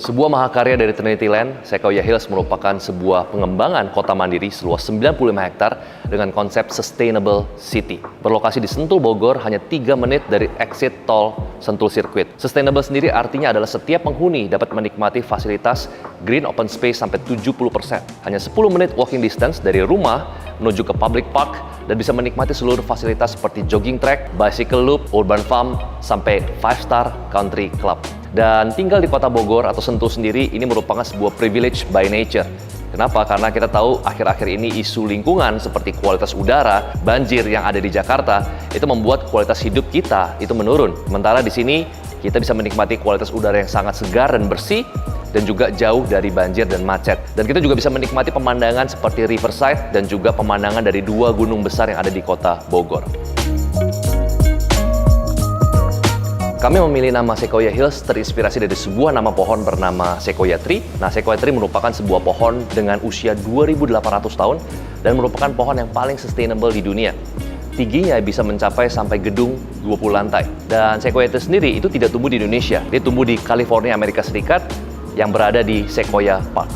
Sebuah mahakarya dari Trinity Land, Sequoia Hills merupakan sebuah pengembangan kota mandiri seluas 95 hektar dengan konsep Sustainable City. Berlokasi di Sentul, Bogor, hanya 3 menit dari exit tol Sentul Circuit. Sustainable sendiri artinya adalah setiap penghuni dapat menikmati fasilitas green open space sampai 70%. Hanya 10 menit walking distance dari rumah menuju ke public park dan bisa menikmati seluruh fasilitas seperti jogging track, bicycle loop, urban farm, sampai 5-star country club. Dan tinggal di kota Bogor atau Sentul sendiri ini merupakan sebuah privilege by nature. Kenapa? Karena kita tahu akhir-akhir ini isu lingkungan seperti kualitas udara, banjir yang ada di Jakarta itu membuat kualitas hidup kita itu menurun. Sementara di sini kita bisa menikmati kualitas udara yang sangat segar dan bersih dan juga jauh dari banjir dan macet. Dan kita juga bisa menikmati pemandangan seperti Riverside dan juga pemandangan dari 2 gunung besar yang ada di kota Bogor. Kami memilih nama Sequoia Hills terinspirasi dari sebuah nama pohon bernama Sequoia Tree. Nah, Sequoia Tree merupakan sebuah pohon dengan usia 2.800 tahun dan merupakan pohon yang paling sustainable di dunia. Tingginya bisa mencapai sampai gedung 20 lantai. Dan Sequoia Tree sendiri itu tidak tumbuh di Indonesia. Dia tumbuh di California, Amerika Serikat yang berada di Sequoia Park.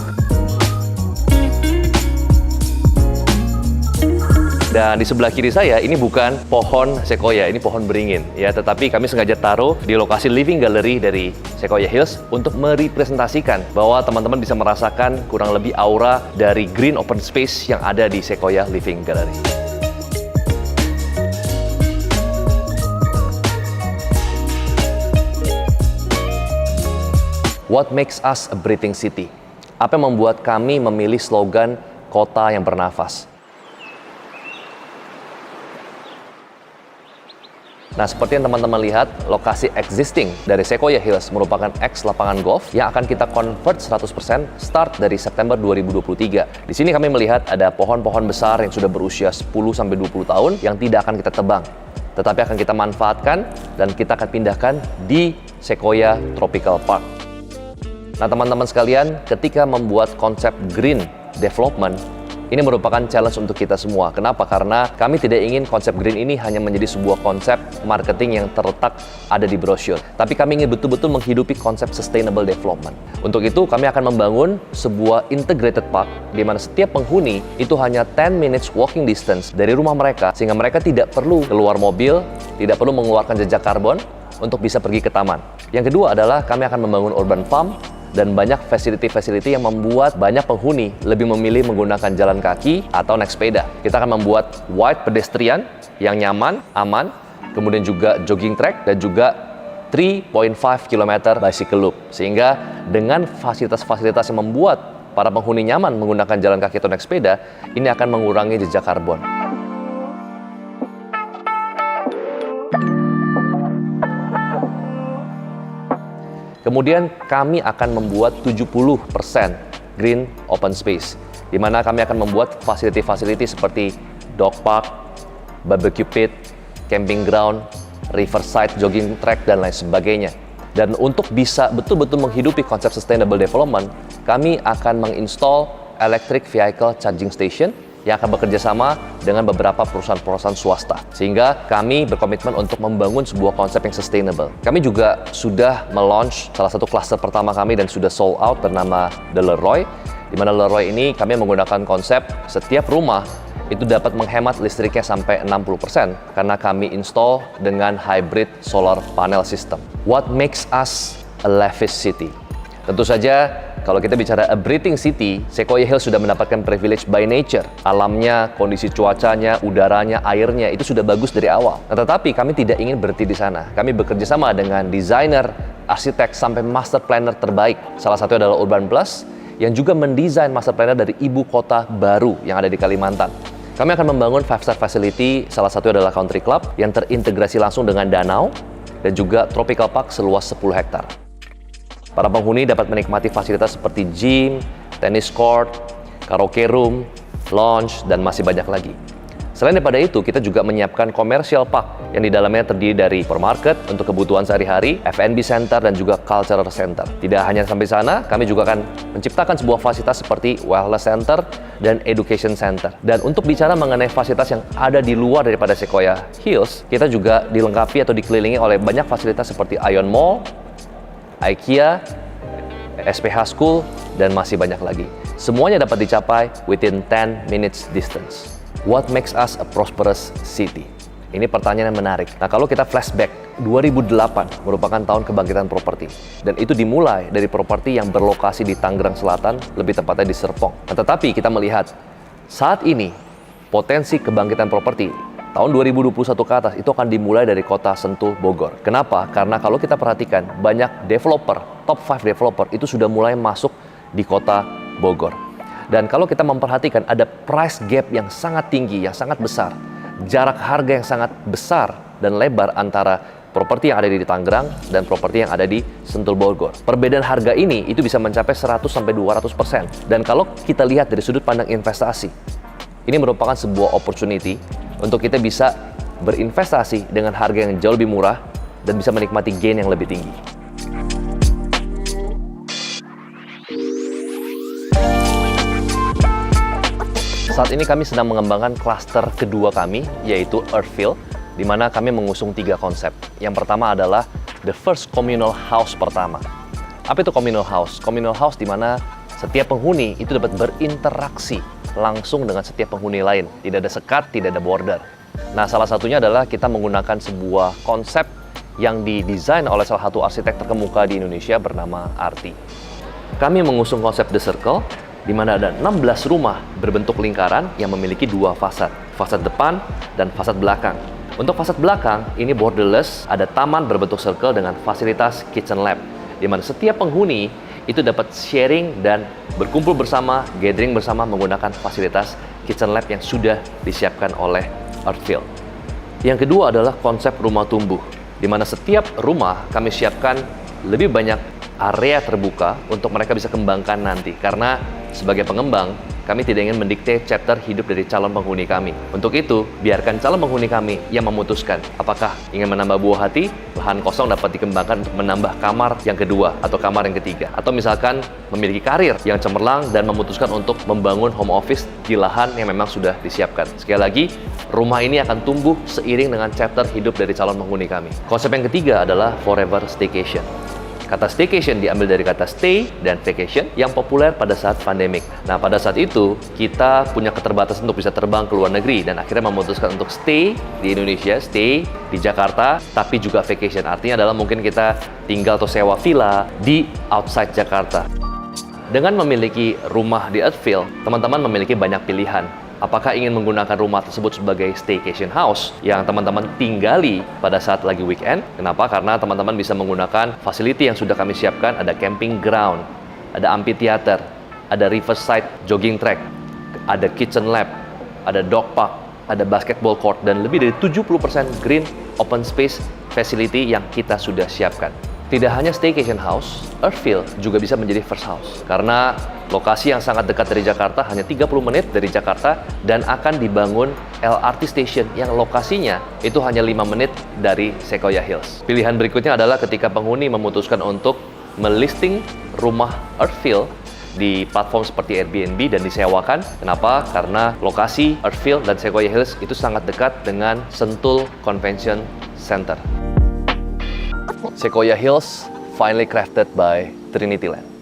Dan di sebelah kiri saya, ini bukan pohon Sequoia, ini pohon beringin. Ya, tetapi kami sengaja taruh di lokasi living gallery dari Sequoia Hills untuk merepresentasikan bahwa teman-teman bisa merasakan kurang lebih aura dari green open space yang ada di Sequoia Living Gallery. What makes us a breathing city? Apa yang membuat kami memilih slogan kota yang bernafas? Nah, seperti yang teman-teman lihat, lokasi existing dari Sequoia Hills merupakan ex lapangan golf yang akan kita convert 100% start dari September 2023. Di sini kami melihat ada pohon-pohon besar yang sudah berusia 10-20 tahun yang tidak akan kita tebang, tetapi akan kita manfaatkan dan kita akan pindahkan di Sequoia Tropical Park. Nah, teman-teman sekalian, ketika membuat konsep green development, ini merupakan challenge untuk kita semua. Kenapa? Karena kami tidak ingin konsep green ini hanya menjadi sebuah konsep marketing yang terletak ada di brosur. Tapi kami ingin betul-betul menghidupi konsep sustainable development. Untuk itu, kami akan membangun sebuah integrated park di mana setiap penghuni itu hanya 10 minutes walking distance dari rumah mereka, sehingga mereka tidak perlu keluar mobil, tidak perlu mengeluarkan jejak karbon untuk bisa pergi ke taman. Yang kedua adalah kami akan membangun urban farm dan banyak facility yang membuat banyak penghuni lebih memilih menggunakan jalan kaki atau naik sepeda. Kita akan membuat wide pedestrian yang nyaman, aman, kemudian juga jogging track dan juga 3.5 km bicycle loop. Sehingga dengan fasilitas-fasilitas yang membuat para penghuni nyaman menggunakan jalan kaki atau naik sepeda, ini akan mengurangi jejak karbon. Kemudian kami akan membuat 70% green open space, di mana kami akan membuat fasilitas seperti dog park, barbecue pit, camping ground, riverside, jogging track, dan lain sebagainya. Dan untuk bisa betul-betul menghidupi konsep sustainable development, kami akan menginstall electric vehicle charging station yang akan bekerja sama dengan beberapa perusahaan-perusahaan swasta. Sehingga kami berkomitmen untuk membangun sebuah konsep yang sustainable. Kami juga sudah melaunch salah satu klaster pertama kami dan sudah sold out bernama The Leroy. Di mana Leroy ini kami menggunakan konsep setiap rumah itu dapat menghemat listriknya sampai 60% karena kami install dengan hybrid solar panel system. What makes us a lavish city? Tentu saja, kalau kita bicara a breathing city, Sequoia Hills sudah mendapatkan privilege by nature. Alamnya, kondisi cuacanya, udaranya, airnya, itu sudah bagus dari awal. Nah, tetapi kami tidak ingin berhenti di sana. Kami bekerja sama dengan desainer, arsitek, sampai master planner terbaik. Salah satu adalah Urban Plus, yang juga mendesain master planner dari ibu kota baru yang ada di Kalimantan. Kami akan membangun 5-star facility, salah satu adalah country club, yang terintegrasi langsung dengan danau, dan juga tropical park seluas 10 hektar. Para penghuni dapat menikmati fasilitas seperti gym, tennis court, karaoke room, lounge, dan masih banyak lagi. Selain daripada itu, kita juga menyiapkan commercial park yang di dalamnya terdiri dari supermarket untuk kebutuhan sehari-hari, F&B center, dan juga cultural center. Tidak hanya sampai sana, kami juga akan menciptakan sebuah fasilitas seperti wellness center dan education center. Dan untuk bicara mengenai fasilitas yang ada di luar daripada Sequoia Hills, kita juga dilengkapi atau dikelilingi oleh banyak fasilitas seperti Ion Mall, IKEA, SPH School, dan masih banyak lagi. Semuanya dapat dicapai within 10 minutes distance. What makes us a prosperous city? Ini pertanyaan yang menarik. Nah, kalau kita flashback, 2008 merupakan tahun kebangkitan properti. Dan itu dimulai dari properti yang berlokasi di Tangerang Selatan, lebih tepatnya di Serpong. Nah, tetapi kita melihat saat ini potensi kebangkitan properti tahun 2021 ke atas itu akan dimulai dari kota Sentul, Bogor. Kenapa? Karena kalau kita perhatikan, banyak developer, top 5 developer itu sudah mulai masuk di kota Bogor. Dan kalau kita memperhatikan, ada price gap yang sangat tinggi, yang sangat besar. Jarak harga yang sangat besar dan lebar antara properti yang ada di Tangerang dan properti yang ada di Sentul, Bogor. Perbedaan harga ini itu bisa mencapai 100-200%. Dan kalau kita lihat dari sudut pandang investasi, ini merupakan sebuah opportunity untuk kita bisa berinvestasi dengan harga yang jauh lebih murah dan bisa menikmati gain yang lebih tinggi. Saat ini kami sedang mengembangkan klaster kedua kami, yaitu Earthfield, di mana kami mengusung 3 konsep. Yang pertama adalah the first communal house pertama. Apa itu communal house? Communal house di mana setiap penghuni itu dapat berinteraksi langsung dengan setiap penghuni lain. Tidak ada sekat, tidak ada border. Nah, salah satunya adalah kita menggunakan sebuah konsep yang didesain oleh salah satu arsitek terkemuka di Indonesia bernama Arti. Kami mengusung konsep The Circle, di mana ada 16 rumah berbentuk lingkaran yang memiliki 2 fasad. Fasad depan dan fasad belakang. Untuk fasad belakang, ini borderless, ada taman berbentuk circle dengan fasilitas kitchen lab, di mana setiap penghuni itu dapat sharing dan berkumpul bersama, gathering bersama menggunakan fasilitas kitchen lab yang sudah disiapkan oleh Earthfield. Yang kedua adalah konsep rumah tumbuh, di mana setiap rumah kami siapkan lebih banyak area terbuka untuk mereka bisa kembangkan nanti. Karena sebagai pengembang, kami tidak ingin mendikte chapter hidup dari calon penghuni kami. Untuk itu, biarkan calon penghuni kami yang memutuskan apakah ingin menambah buah hati, lahan kosong dapat dikembangkan untuk menambah kamar yang kedua atau kamar yang ketiga. Atau misalkan memiliki karir yang cemerlang dan memutuskan untuk membangun home office di lahan yang memang sudah disiapkan. Sekali lagi, rumah ini akan tumbuh seiring dengan chapter hidup dari calon penghuni kami. Konsep yang ketiga adalah forever staycation. Kata staycation diambil dari kata stay dan vacation yang populer pada saat pandemik. Nah, pada saat itu kita punya keterbatasan untuk bisa terbang ke luar negeri dan akhirnya memutuskan untuk stay di Indonesia, stay di Jakarta, tapi juga vacation. Artinya adalah mungkin kita tinggal atau sewa villa di outside Jakarta. Dengan memiliki rumah di Earthfield, teman-teman memiliki banyak pilihan. Apakah ingin menggunakan rumah tersebut sebagai staycation house yang teman-teman tinggali pada saat lagi weekend? Kenapa? Karena teman-teman bisa menggunakan facility yang sudah kami siapkan. Ada camping ground, ada amphitheater, ada riverside jogging track, ada kitchen lab, ada dog park, ada basketball court, dan lebih dari 70% green open space facility yang kita sudah siapkan. Tidak hanya staycation house, Earthfield juga bisa menjadi first house. Karena lokasi yang sangat dekat dari Jakarta, hanya 30 menit dari Jakarta, dan akan dibangun LRT station yang lokasinya itu hanya 5 menit dari Sequoia Hills. Pilihan berikutnya adalah ketika penghuni memutuskan untuk melisting rumah Earthfield di platform seperti Airbnb dan disewakan. Kenapa? Karena lokasi Earthfield dan Sequoia Hills itu sangat dekat dengan Sentul Convention Center. Sequoia Hills finally crafted by Trinity Land.